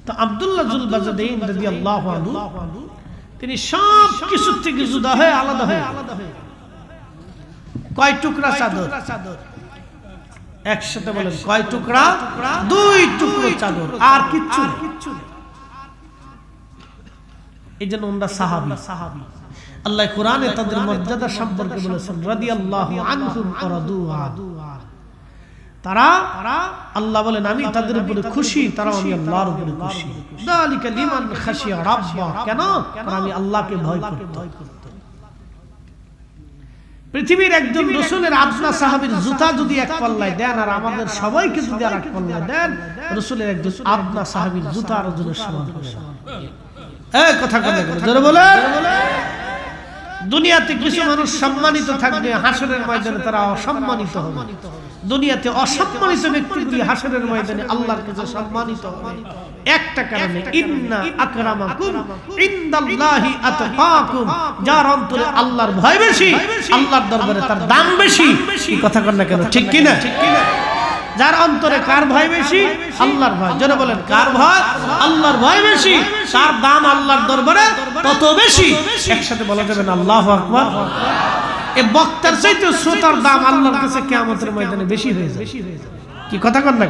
তো আব্দুল্লাহ জিল বাজাদাইন রাদিয়াল্লাহু আনহু তিনি সব কিছু থেকে জুদা হয়ে আলাদা হয়ে কয় টুকরা চাদর, একসাথে বলেন কয় টুকরা? 2 টুকরো চাদর, আর কিচ্ছু নেই। এই জন্য ওনারা সাহাবী। আল্লাহ কোরআনে তাদের মর্যাদা সম্পর্কে বলেছেন, রাদিয়াল্লাহু আনহুম ওয়া রাদু আনহু, তারা আল্লাহ বলেন আমি তাদের উপরে খুশি, তারা আমি আল্লাহর উপরে খুশি। যালিকা লিমান খাশিয়া রাব্বা, কেন? কারণ আমি আল্লাহকে ভয় করতাম। পৃথিবীর একজন রাসূলের আদনা সাহাবীর জুতা যদি এক পাল্লায় দেন, আর আমাদের সবাইকে যদি আর এক পাল্লায় দেন, রাসূলের একজন আদনা সাহাবীর জুতা আর ওজনের সমান হবে। এই কথা কথা জোরে বলে। দুনিয়াতে কিছু মানুষ সম্মানিত থাকবে, হাসরের ময়দানে তারা অসম্মানিত হবে। দুনিয়াতে অসম্মানিত ব্যক্তিগুলি হাসরের ময়দানে আল্লাহর কাছে সম্মানিত হবে একটা কারণে, ইন্না আকরামাকুম ইনদাল্লাহি আতকাকুম, যার অন্তরে আল্লাহর ভয় বেশি, আল্লাহর দরবারে তার দাম বেশি। এই কথা কর না কেন, ঠিক কি না? যার অন্তরে কার ভয় বেশি? আল্লাহর ভয়। জোরে বলেন, কার ভয়? আল্লাহর ভয় বেশি, তার দাম আল্লাহর দরবারে তত বেশি। একসাথে বলা যাবে না আল্লাহু আকবার। এই বক্তার চাইতে শ্রোতার দাম আল্লাহর কাছে কিয়ামতের ময়দানে বেশি হয়ে যায়। কি কথা কর না?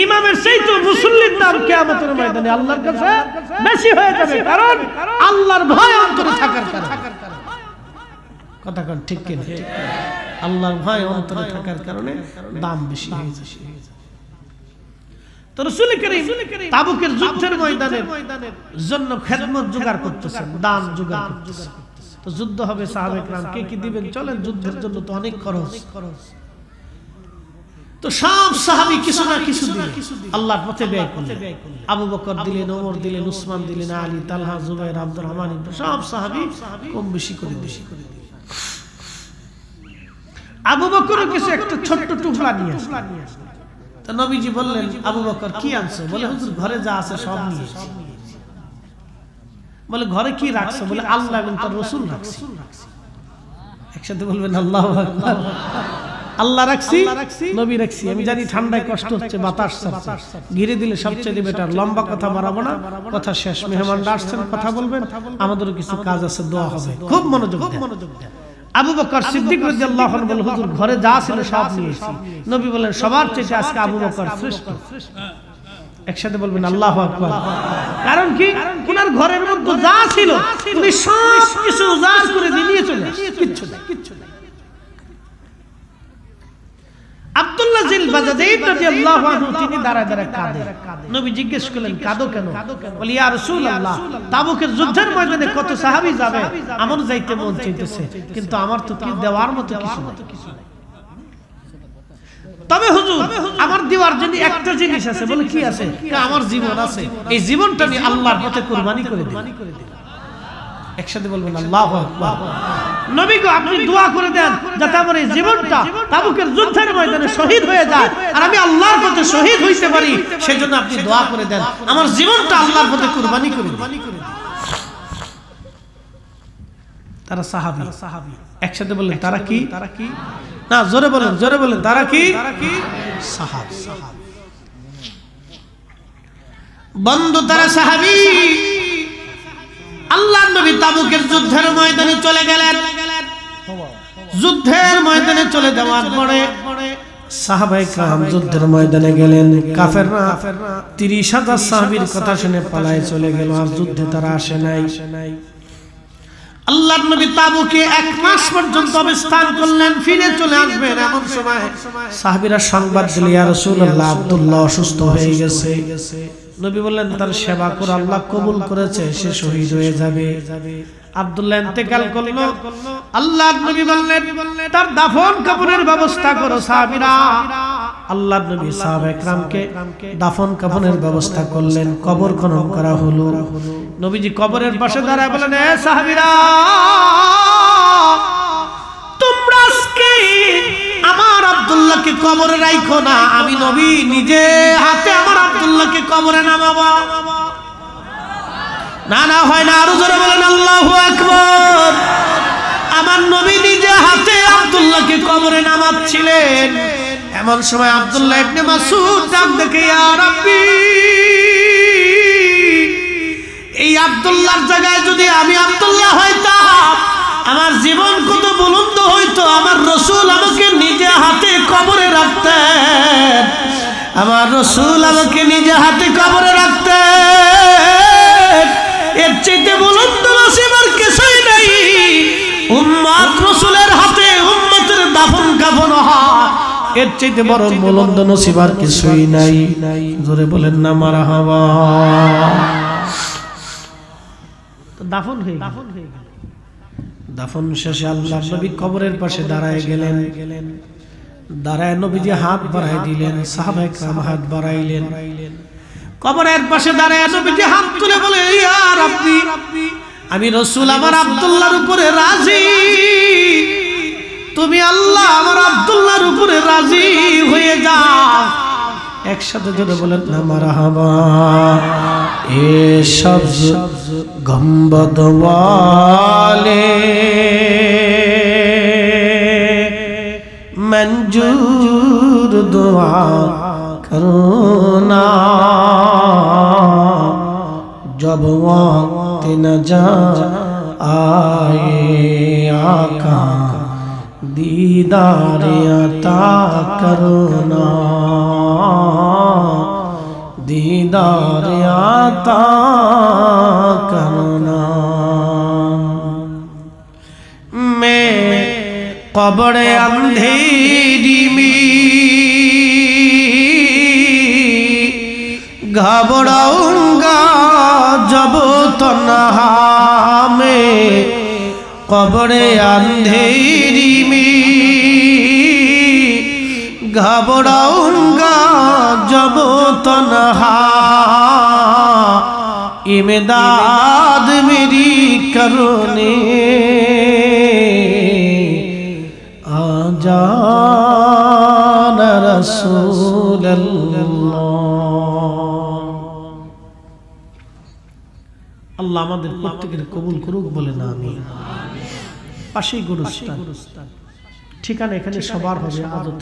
ইমামের চাইতে মুসল্লির দাম কিয়ামতের ময়দানে আল্লাহর কাছে বেশি হয়ে যাবে, কারণ আল্লাহর ভয় অন্তরে থাকার কারণে। কথা কন, ঠিক কি না? আল্লাহর ভয় অন্তরে থাকার কারণে দাম বেশি হয়ে যায়। তো রাসূল করিম তাবুকের যুদ্ধের ময়দানের জন্য খেদমত জোগাড় করতেছেন, দান জোগাড় করতেছেন। তো যুদ্ধ হবে, সাহাবায়ে কেরাম কে কি দিবেন? চলেন, যুদ্ধের জন্য তো অনেক খরচ। তো সব সাহাবী কিছু না কিছু দিলেন, আল্লাহর পথে ব্যয় করলেন। আবু বকর দিলেন, ওমর দিলেন, উসমান দিলেন, আলী, তালহা, জুবাইর, আব্দুর রহমান, সব সাহাবী কম বেশি করে দিলেন। আবু বকর কিছু একটা ছোট্ট টুকরা নিয়ে আসলেন। তো নবীজি বললেন, আবু বকর কি আনছো? বলে, হুজুর ঘরে যা আছে সব নিয়ে এসেছি। বলে, ঘরে কি রাখছো? বলে, আল্লাহ এবং তার রাসূল রাখছি। একসাথে বলবেন আল্লাহু আকবার। আল্লাহ রাখছি, নবী রাখছি। আমি জানি ঠান্ডায় কষ্ট হচ্ছে, বাতাস ছাড়ছে, ঘিরে দিলে সবচেয়ে বেটার। লম্বা কথা বাড়াবো না, কথা শেষ। মেহমানরা আসছেন, কথা বলবেন, আমাদেরও কিছু কাজ আছে, দোয়া হবে। খুব মনোযোগ দেন। আবু বকর সিদ্দিক রাদিয়াল্লাহু আনহু বলেন, হুজুর ঘরে যা ছিল সব নিয়ে এসেছি। নবী বলেন, সবার চেয়ে আজকে আবু বকর শ্রেষ্ঠ। একসাথে বলবেন আল্লাহু আকবার। কারণ কি? ওনার ঘরের মধ্যে যা ছিল উনি সব কিছু উজাড় করে দিয়ে চলে আসছে, কিচ্ছু নাই। আব্দুল্লাহ জিল বাজাদাইন রাদিয়াল্লাহু আনহু তিনি দাঁড়ায় দাঁড়ায় কাঁদে। নবী জিজ্ঞেস করলেন কাঁদো কেন? বলে ইয়া রাসূলুল্লাহ, তাবুকের যুদ্ধের ময়দানে কত সাহাবী যাবে, আমার যাইতে মন চাইতেছে, কিন্তু আমার তো কি দেওয়ার মতো কিছু নাই। তবে হুজুর আমার দেওয়ার জন্য একটা জিনিস আছে। বলে কি আছে? আমার জীবন আছে, এই জীবনটা আমি আল্লাহর পথে কুরবানি করে দিই। একসাথে বলবেন আল্লাহু আকবার। নবী গো, আপনি দোয়া করে দেন যাতে আমার এই জীবনটা তাবুকের যুদ্ধের ময়দানে শহীদ হয়ে যায় আর আমি আল্লাহর পথে শহীদ হইতে পারি, সেজন্য আপনি দোয়া করে দেন আমার জীবনটা আল্লাহর পথে কুরবানি করে দিই। তারা সাহাবী। একসাথে বললেন তারা কি? না, জোরে বলেন তারা কি? সাহাবী। বন্ধু, তারা সাহাবী। আল্লাহর নবী তাবুকের যুদ্ধের ময়দানে চলে গেলেন। যুদ্ধের ময়দানে চলে যাওয়ার পরে সাহাবায়ে কেরাম যুদ্ধের ময়দানে গেলেন। কাফেররা 30,000 সাহাবীর কথা শুনে পালায়ে চলে গেল, আর যুদ্ধে তারা আসে নাই। আল্লাহর নবী তাবুকে 1 মাস পর্যন্ত অবস্থান করলেন, ফিরে চলে আসবেন। এমন সময় সাহাবীরা সংবাদ দিলেন, ইয়া রাসূলুল্লাহ, আব্দুল্লাহ অসুস্থ হয়ে গেছে। নবী বললেন তার সেবা করে আল্লাহ কবুল করেছে, সে শহীদ হয়ে যাবে। আব্দুল্লাহ ইন্তেকাল করলো। আল্লাহর নবী বললেন তার দাফন কাফনের ব্যবস্থা করো। সাহাবীরা আল্লাহর নবী সাহাবায়ে কেরামকে দাফন কাফনের ব্যবস্থা করলেন। কবর খনন করা হলো। নবীজি কবরের পাশে দাঁড়ায় বলেন, এ সাহাবীরা, তোমরা আজকে আমার আব্দুল্লাহকে কবরে রাখো না, আমি নবী নিজে হাতে আমার আব্দুল্লাহকে কবরে নামাবো। না হয় না, আরো জোরে বলেন আল্লাহু আকবার। আমার নবী নিজে হাতে আব্দুল্লাহকে কবরে নামাচ্ছিলেন। এমন সময় আব্দুল্লাহ ইবনে মাসউদ ডাক দেখে, ইয়া রাব্বি, এই আব্দুল্লাহর জায়গায় যদি আমি আব্দুল্লাহ হইতাম, আমার জীবন কত বুলন্দ হইতো। আমার রাসূল আমাকে নিজে হাতে কবরে রাখতেন, আমার রাসূল আমাকে নিজে হাতে কবরে রাখতেন। এর চাইতে বুলন্দ নসিব আর কিছুই নাই। উম্মত রাসূলের হাতে উম্মতের দাফন কাফন হয়, এর চাইতে বড় বুলন্দ নসিব আর কিছুই নাই। জোরে বলেন না মারহাবা। দাফন হয়ে গেল। দাফন শেষে আল্লাহর নবী কবরের পাশে দাঁড়ায় গেলেন। দাঁড়ায় নবীজি হাত বাড়ায় দিলেন, সাহাবায়ে কেরাম হাত বাড়াইলেন। কবরের পাশে দাঁড়ায় নবীজি হাত তুলে বলে, ইয়া রাব্বি, আমি রাসূল আমার আব্দুল্লাহর উপরে রাজি। তুমি আল্লাহ আমার আব্দুল্লাহর উপরে রাজি হয়ে যাও। একসাথে জোরে বলেন না মারহাবা। এ সবজ গম্বদ ওয়ালে मंजूर दुआ करना, जब वक्त न जा आए आका दीदार अता करना, दीदार अता करना। मैं कब्र अंधेरी में घबराऊंगा जब तन्हा में, कब्र अंधेरी में घबराऊंगा जब तन्हा, इमदाद मेरी करने जाना रसूल अल्लाह আমাদের প্রত্যেকের কবুল করুক বলে না আমিন। পাশেই গুরুস্থান, ঠিকানা এখানে সবার হবে আদর।